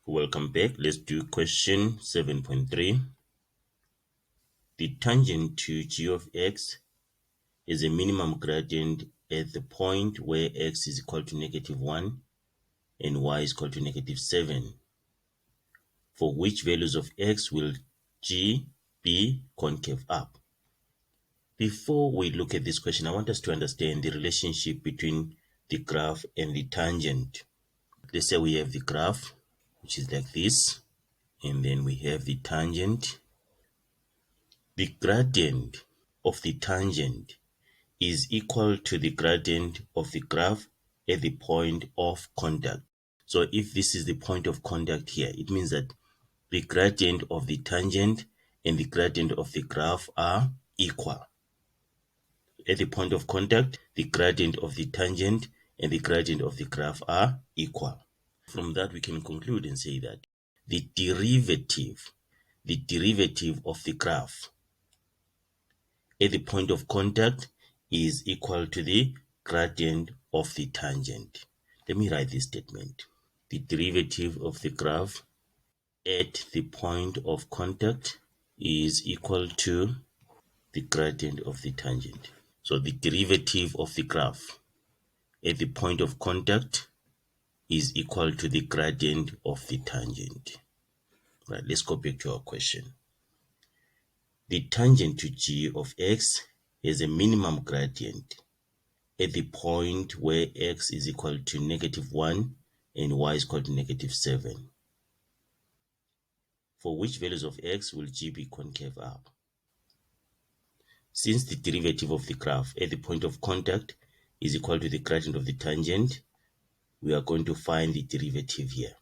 Welcome back. Let's do question 7.3. The tangent to g of x is a minimum gradient at the point where x is equal to -1 and y is equal to -7. For which values of x will g be concave up? Before we look at this question, I want us to understand the relationship between the graph and the tangent. Let's say we have the graph, which is like this, and then we have the tangent. The gradient of the tangent is equal to the gradient of the graph at the point of contact. So if this is the point of contact here, it means that the gradient of the tangent and the gradient of the graph are equal. At the point of contact, the gradient of the tangent and the gradient of the graph are equal. From that, we can conclude and say that the derivative of the graph at the point of contact is equal to the gradient of the tangent. Let me write this statement. The derivative of the graph at the point of contact is equal to the gradient of the tangent. So the derivative of the graph at the point of contact is equal to the gradient of the tangent. Right, let's go back to our question. The tangent to g of x has a minimum gradient at the point where x is equal to -1 and y is equal to -7. For which values of x will g be concave up? Since the derivative of the graph at the point of contact is equal to the gradient of the tangent, we are going to find the derivative here.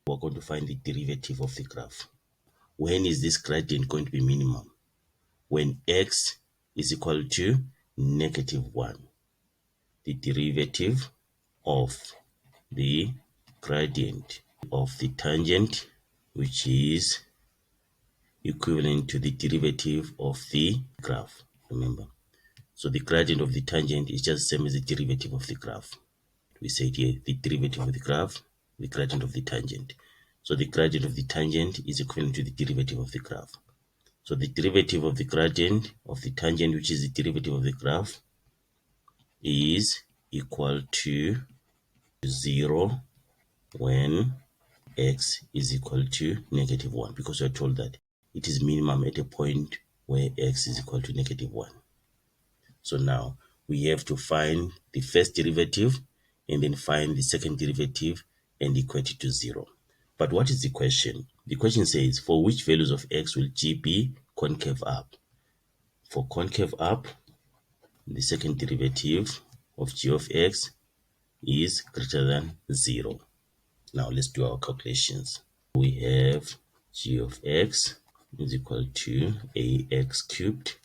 We're going to find the derivative of the graph. When is this gradient going to be minimum? When x is equal to -1. The derivative of the gradient of the tangent, which is equivalent to the derivative of the graph, remember. So the gradient of the tangent is just the same as the derivative of the graph. We said here, the derivative of the graph, the gradient of the tangent. So the gradient of the tangent is equivalent to the derivative of the graph. So the derivative of the gradient of the tangent, which is the derivative of the graph, is equal to 0 when x is equal to -1, because we are told that it is minimum at a point where x is equal to -1. So now we have to find the first derivative and then find the second derivative and equate it to 0. But what is the question? The question says, for which values of x will g be concave up? For concave up, the second derivative of g of x is greater than 0. Now let's do our calculations. We have g of x is equal to ax cubed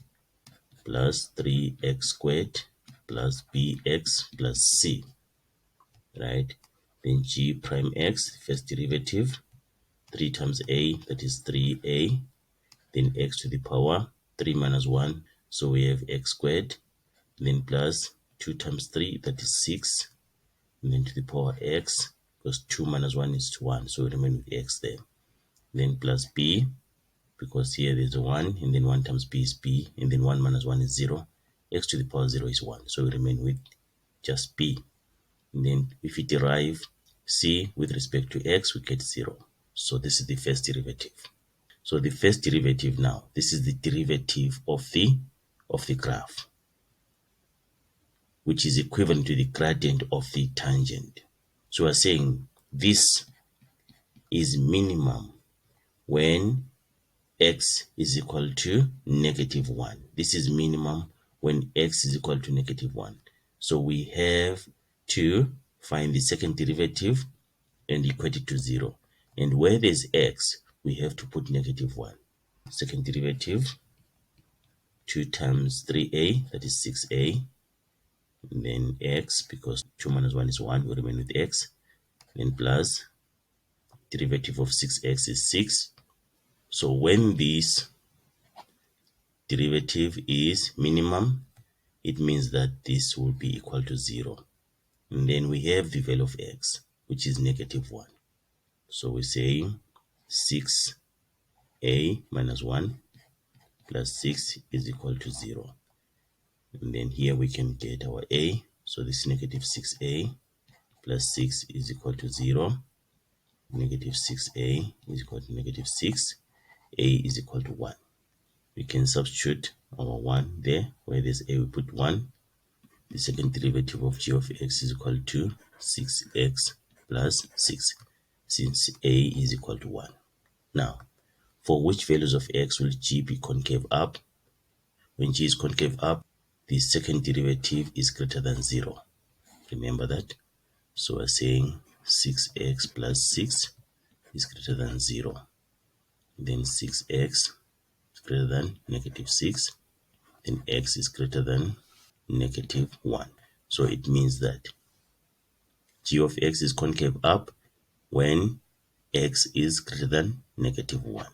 plus 3x squared plus bx plus c, right? Then g prime x, first derivative, 3 times a, that is 3a, then x to the power 3 minus 1, so we have x squared, then plus 2 times 3, that is 6, and then to the power x, because 2 minus 1 is 1, so we remain with x there. Then plus b, because here there's a 1, and then 1 times b is b, and then 1 minus 1 is 0, x to the power 0 is 1, so we remain with just b. And then if we derive c with respect to x, we get 0. So this is the first derivative. So the first derivative now, this is the derivative of the graph, which is equivalent to the gradient of the tangent. So we're saying this is minimum when x is equal to -1. This is minimum when x is equal to -1. So we have to find the second derivative and equate it to 0. And where there's x, we have to put -1. Second derivative, 2 times 3a, that is 6a. And then x, because 2 minus 1 is 1, we remain with x. Then plus derivative of 6x is 6. So when this derivative is minimum, it means that this will be equal to 0. And then we have the value of x, which is -1. So we say 6a minus 1 plus 6 is equal to 0. And then here we can get our a. So this negative 6a plus 6 is equal to 0. Negative 6a is equal to negative 6. A is equal to 1. We can substitute our 1 there. Where there's a, we put 1. The second derivative of g of x is equal to 6x plus 6, since a is equal to 1. Now, for which values of x will g be concave up? When g is concave up, the second derivative is greater than 0. Remember that? So we're saying 6x plus 6 is greater than 0. Then 6x is greater than negative 6. Then x is greater than negative 1. So it means that g of x is concave up when x is greater than negative 1.